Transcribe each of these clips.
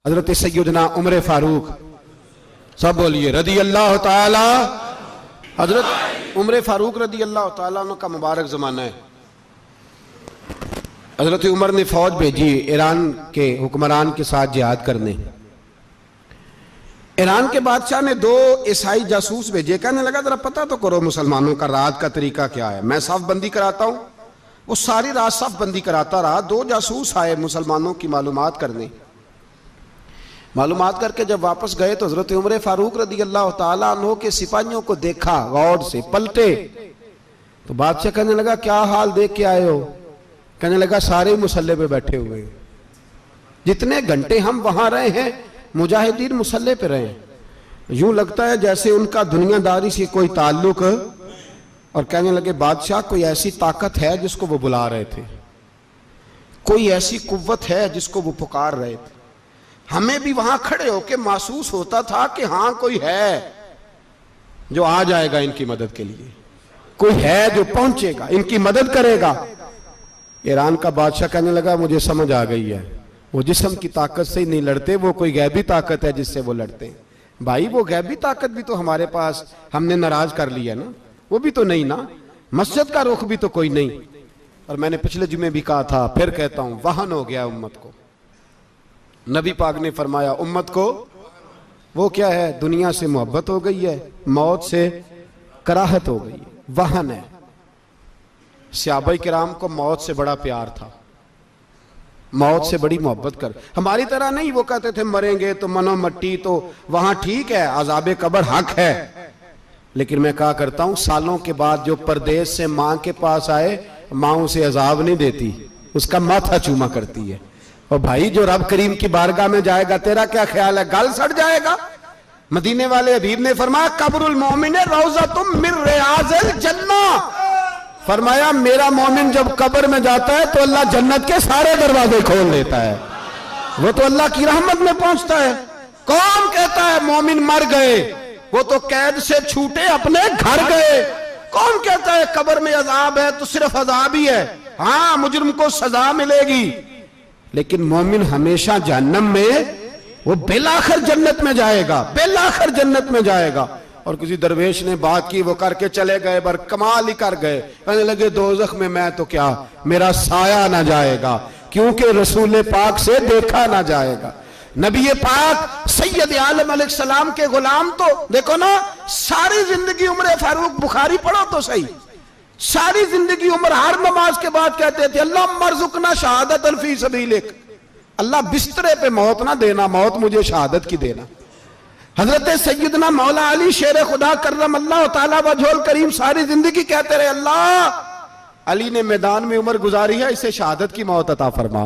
हजरत सैयदना उमर फारूक, सब बोलिए रदी अल्लाह ताला। हजरत उमर फारूक रदी अल्लाह ताला का मुबारक ज़माना है। हजरत उमर ने फौज भेजी ईरान के हुक्मरान के साथ जिहाद करने। ईरान के बादशाह ने 2 ईसाई जासूस भेजे, कहने लगा जरा पता तो करो मुसलमानों का रात का तरीका क्या है, मैं साफ बंदी कराता हूं। वो सारी रात साफ बंदी कराता रहा। 2 जासूस आए मुसलमानों की मालूमात करने। मालूमात करके जब वापस गए तो हजरत उमर फारूक रदी अल्लाह ताला अन्हु के सिपाहियों को देखा, गौर से पलटे तो बादशाह कहने लगा क्या हाल देख के आए हो? कहने लगा सारे मुसल्ले पे बैठे हुए, जितने घंटे हम वहां रहे हैं मुजाहिदीन मुसल्ले पे रहे, यूं लगता है जैसे उनका दुनियादारी से कोई ताल्लुक। और कहने लगे बादशाह कोई ऐसी ताकत है जिसको वो बुला रहे थे, कोई ऐसी कुव्वत है जिसको वो पुकार रहे थे। हमें भी वहां खड़े होकर महसूस होता था कि हाँ कोई है जो आ जाएगा इनकी मदद के लिए, कोई है जो पहुंचेगा इनकी मदद करेगा। ईरान का बादशाह कहने लगा मुझे समझ आ गई है, वो जिस्म की ताकत से ही नहीं लड़ते, वो कोई गैबी ताकत है जिससे वो लड़ते हैं। भाई वो गैबी ताकत भी तो हमारे पास हमने नाराज कर लिया ना, वो भी तो नहीं ना, मस्जिद का रुख भी तो कोई नहीं। और मैंने पिछले जुमे भी कहा था, फिर कहता हूं, वहन हो गया उम्मत को। नबी पाक ने फरमाया उम्मत को वो क्या है, दुनिया से मोहब्बत हो गई है, मौत से कराहत हो गई है, वहन है। सहाबाए किराम को मौत से बड़ा प्यार था, मौत से बड़ी मोहब्बत कर। हमारी तरह नहीं, वो कहते थे मरेंगे तो मनो मट्टी, तो वहां ठीक है, अज़ाबे कब्र हक है। लेकिन मैं कहा करता हूं सालों के बाद जो परदेश से मां के पास आए, मां उसे अजाब नहीं देती, उसका माथा चूमा करती है। और भाई जो रब करीम की बारगाह में जाएगा, तेरा क्या ख्याल है, गल सड़ जाएगा? मदीने वाले हबीब ने फरमाया कब्रुल मोमिन रौज़तुम मिन रियाज़िल जन्ना, फरमाया मेरा मोमिन जब कब्र में जाता है तो अल्लाह जन्नत के सारे दरवाजे खोल देता है, वो तो अल्लाह की रहमत में पहुंचता है। कौन कहता है मोमिन मर गए, वो तो कैद से छूटे अपने घर गए। कौन कहता है कब्र में अजाब है तो सिर्फ अजाब ही है, हाँ मुजरिम को सजा मिलेगी, लेकिन मोमिन हमेशा जहन्नम में, वो बेलाखिर जन्नत में जाएगा, बेलाखिर जन्नत में जाएगा। और किसी दरवेश ने बात की, वो करके चले गए, बर कमाल ही कर गए, कहने लगे दोज़ख में मैं तो क्या, मेरा साया ना जाएगा, क्योंकि रसूल पाक से देखा ना जाएगा। नबी पाक सैयद आलम अलैहिस्सलाम के गुलाम तो देखो ना, सारी जिंदगी उमर फारूक, बुखारी पढ़ो तो सही, सारी जिंदगी उम्र हर नमाज के बाद कहते थे अल्लाह मरजुकना शहादतन फी सबीलिक, अल्लाह बिस्तरे पे मौत ना देना, मौत मुझे शहादत की देना। हजरत सैयदना मौला अली शेर खुदा करम अल्लाह ताला वजहुल करीम सारी जिंदगी कहते रहे अल्लाह अली ने मैदान में उम्र गुजारी है, इसे शहादत की मौत अता फरमा।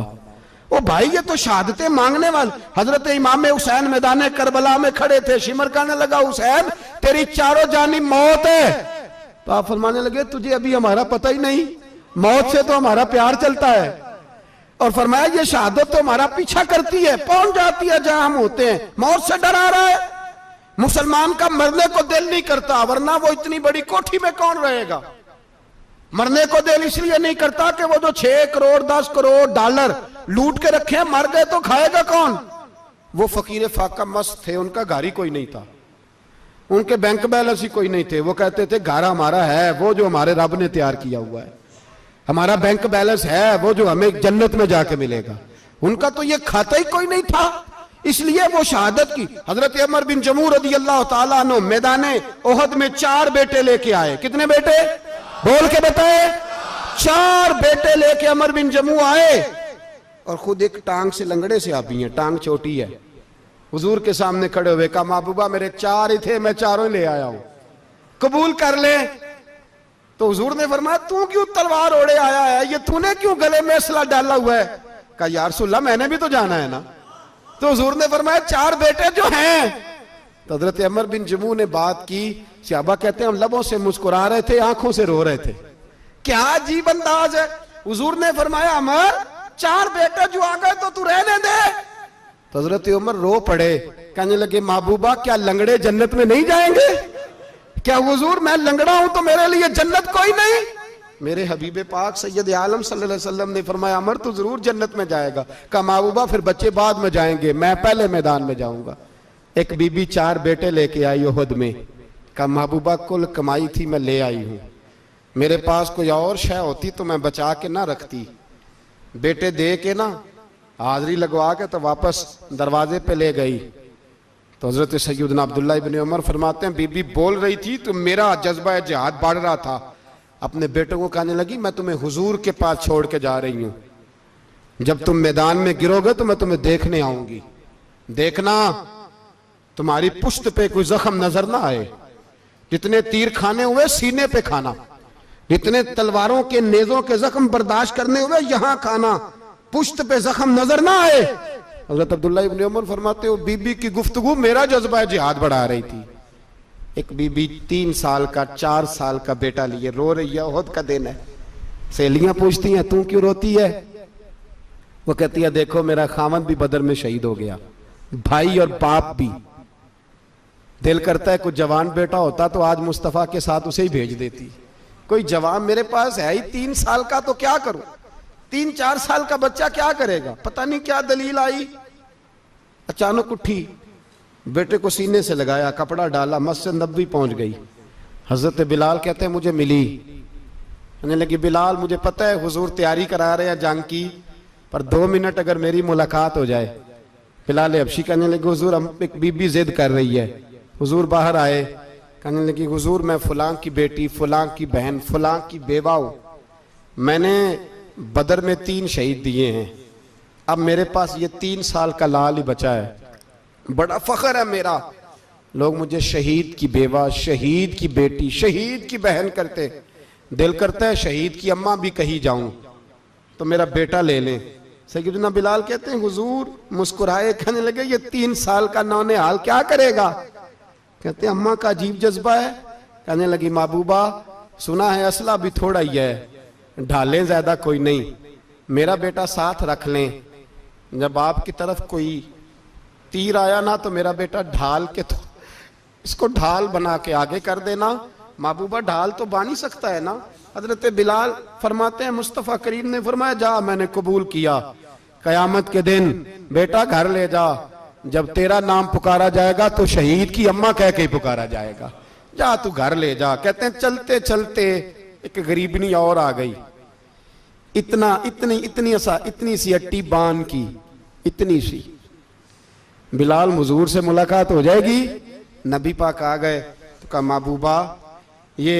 ओ भाई ये तो शहादतें मांगने वाले। हजरत इमाम हुसैन मैदान करबला में खड़े थे, शिमर कहने लगा हुसैन तेरी चारों जानी मौत है, तो आप फरमाने लगे तुझे अभी हमारा पता ही नहीं, मौत से तो हमारा प्यार चलता है। और फरमाया ये शहादत तो हमारा पीछा करती है, पहुंच जाती है जहां हम होते हैं, मौत से डरा रहा है। मुसलमान का मरने को दिल नहीं करता, वरना वो इतनी बड़ी कोठी में कौन रहेगा। मरने को दिल इसलिए नहीं करता कि वो जो 6 करोड़ 10 करोड़ डॉलर लूट के रखे, मर गए तो खाएगा कौन। वो फकीर फाका मस्त थे, उनका घर ही कोई नहीं था, उनके बैंक बैलेंस ही कोई नहीं थे। वो कहते थे घर हमारा है वो जो हमारे रब ने तैयार किया हुआ है, हमारा बैंक बैलेंस है वो जो हमें जन्नत में जाके मिलेगा। उनका तो ये खाता ही कोई नहीं था, इसलिए वो शहादत की। हजरत उमर बिन जमू रदी अल्लाह ताला अन्हु मैदाने ओहद में 4 बेटे लेके आए। कितने बेटे बोल के बताए? 4 बेटे लेके उमर बिन जमू आए, और खुद एक टांग से लंगड़े से आप ही हैं, टांग छोटी है। हुजूर के सामने खड़े हुए कहा महबूबा मेरे 4 ही थे, मैं 4 ही ले आया हूं, कबूल कर ले। तो हुजूर ने फरमाया तू क्यों तलवार ओढ़े आया है, ये तूने क्यों गले में असला डाला हुआ है? कहा या रसूलल्लाह मैंने भी तो जाना है ना। तो हुजूर ने फरमाया 4 बेटे जो हैं। तो हजरत उमर बिन जमू ने बात की, सहाबा कहते हैं हम लबों से मुस्कुरा रहे थे, आंखों से रो रहे थे, क्या अजीब अंदाज है। हुजूर ने फरमाया उमर 4 बेटे जो आ गए तो तू रहने दे। तो हजरत उमर रो पड़े, कहने लगे महबूबा क्या लंगड़े जन्नत में नहीं जाएंगे? क्या हुजूर मैं लंगड़ा हूं तो मेरे लिए जन्नत कोई नहीं? मेरे हबीब पाक सैयद आलम सल्लल्लाहु अलैहि वसल्लम ने फरमाया अमर तो जरूर जन्नत में जाएगा। कहा महबूबा फिर बच्चे बाद में जाएंगे, मैं पहले मैदान में जाऊंगा। एक बीबी 4 बेटे लेके आई उहद में। कहा महबूबा कुल कमाई थी मैं ले आई हूं, मेरे पास कोई और शय होती तो मैं बचा के ना रखती। बेटे दे के ना हाजिरी लगवा के तो वापस दरवाजे पे ले गई। तो हजरत सैयदना अब्दुल्लाह इब्न उमर फरमाते हैं बीबी बोल रही थी तो मेरा जज्बा जिहाद बढ़ रहा था। अपने बेटों को कहने लगी मैं तुम्हें हुजूर के पास छोड़ के जा रही हूं, जब तुम मैदान में गिरोगे तो मैं तुम्हें देखने आऊंगी, देखना तुम्हारी पुश्त पे कोई जख्म नजर ना आए। जितने तीर खाने हुए सीने पे खाना, जितने तलवारों के नेजों के जख्म बर्दाश्त करने हुए यहां खाना, पुश्त पे जख्म नजर ना आए। हजरत अब्दुल्लाह इब्न उमर फरमाते हो बीबी की गुफ्तगू मेरा जज्बा जिहाद बढ़ा रही थी। एक बीबी 3 साल का 4 साल का बेटा लिए रो रही है, उहद का दिन है। सहेलियां पूछती हैं तू क्यों रोती है? वो कहती है देखो मेरा खामद भी बदर में शहीद हो गया, भाई और बाप भी। दिल करता है कोई जवान बेटा होता तो आज मुस्तफा के साथ उसे ही भेज देती। कोई जवान मेरे पास है ही 3 साल का तो क्या करूं, 3-4 साल का बच्चा क्या करेगा? पता नहीं क्या दलील आई, अचानक उठी, बेटे को सीने से लगाया, कपड़ा डाला, मस्जिद नबवी पहुंच गई। हजरत बिलाल कहते हैं मुझे मिली, कहने लगी बिलाल मुझे पता है हुजूर तैयारी करा रहे हैं जंग की, पर 2 मिनट अगर मेरी मुलाकात हो जाए। बिलाल हबशी कहने लगे हुजूर हम एक बीबी जिद कर रही है। हुजूर बाहर आए, कहने लगी हुजूर मैं फलां की बेटी, फलां की बहन, फलां की बेवा हूं, मैंने बदर में 3 शहीद दिए हैं, अब मेरे पास ये 3 साल का लाल ही बचा है, बड़ा फख्र है मेरा। लोग मुझे शहीद की बेवा, शहीद की बेटी, शहीद की बहन करते, दिल करता है शहीद की अम्मा भी कहीं जाऊं तो मेरा बेटा ले लें। सैयदना बिलाल कहते हैं हुजूर मुस्कुराए, कहने लगे ये 3 साल का नौनिहाल क्या करेगा? कहते हैं अम्मा का अजीब जज्बा है। कहने लगी महबूबा सुना है असला भी थोड़ा ही है, ढालें ज्यादा कोई नहीं, मेरा बेटा साथ रख लें, जब आपकी तरफ कोई तीर आया ना तो मेरा बेटा ढाल के तो इसको ढाल बना के आगे कर देना। महबूबा ढाल तो बानी सकता है ना। हजरत बिलाल फरमाते हैं मुस्तफ़ा करीम ने फरमाया जा मैंने कबूल किया, कयामत के दिन बेटा घर ले जा, जब तेरा नाम पुकारा जाएगा तो शहीद की अम्मा कह के ही पुकारा जाएगा, जा तू घर ले जा। कहते हैं चलते चलते एक गरीबनी और आ गई, इतनी सी अट्टी बान की, इतनी सी। बिलाल हुजूर से मुलाकात हो जाएगी, नबी पाक आ गए तो कहा महबूबा ये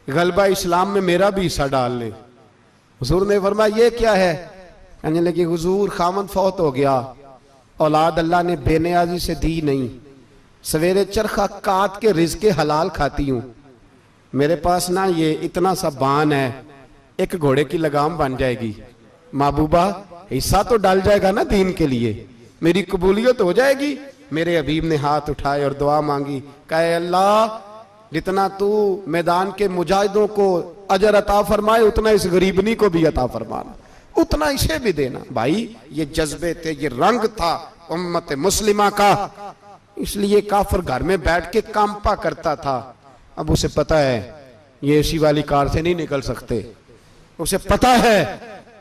गलबा इस्लाम में मेरा भी हिस्सा डाल ले। हुजूर ने फरमाया ये क्या है? कहने लगी हुजूर खामद फौत हो गया, औलाद अल्लाह ने बेनियाजी से दी नहीं, सवेरे चरखा काट के रिज़्क़े हलाल खाती हूं, मेरे पास ना ये इतना सा बान है, एक घोड़े की लगाम बन जाएगी, महबूबा हिस्सा तो डाल जाएगा ना दीन के लिए, मेरी कबूलियत हो जाएगी। मेरे हबीब ने हाथ उठाए और दुआ मांगी, कहे अल्लाह जितना तू मैदान के मुजाहिदों को अजर अता फरमाए उतना इस गरीबनी को भी अता फरमाना, उतना इसे भी देना। भाई ये जज्बे थे, ये रंग था उम्मत मुस्लिमा का, इसलिए काफिर घर में बैठ के कांपा करता था। अब उसे पता है ये एसी वाली कार से नहीं निकल सकते, उसे पता है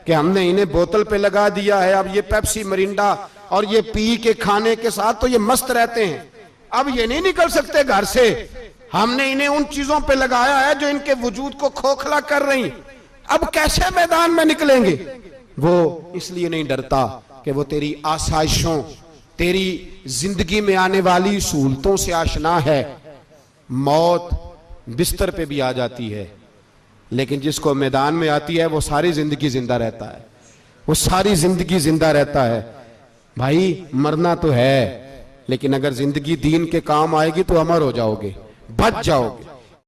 कि हमने इन्हें बोतल पे लगा दिया है, अब ये पेप्सी मरिंडा और ये पी के खाने के साथ तो ये मस्त रहते हैं, अब ये नहीं निकल सकते घर से, हमने इन्हें उन चीजों पे लगाया है जो इनके वजूद को खोखला कर रही, अब कैसे मैदान में निकलेंगे? वो इसलिए नहीं डरता कि वो तेरी आसाइशों, तेरी जिंदगी में आने वाली सहूलतों से आशना है। मौत बिस्तर पे भी आ जाती है, लेकिन जिसको मैदान में आती है वो सारी जिंदगी जिंदा रहता है, वो सारी जिंदगी जिंदा रहता है। भाई मरना तो है, लेकिन अगर जिंदगी दीन के काम आएगी तो अमर हो जाओगे, बच जाओगे।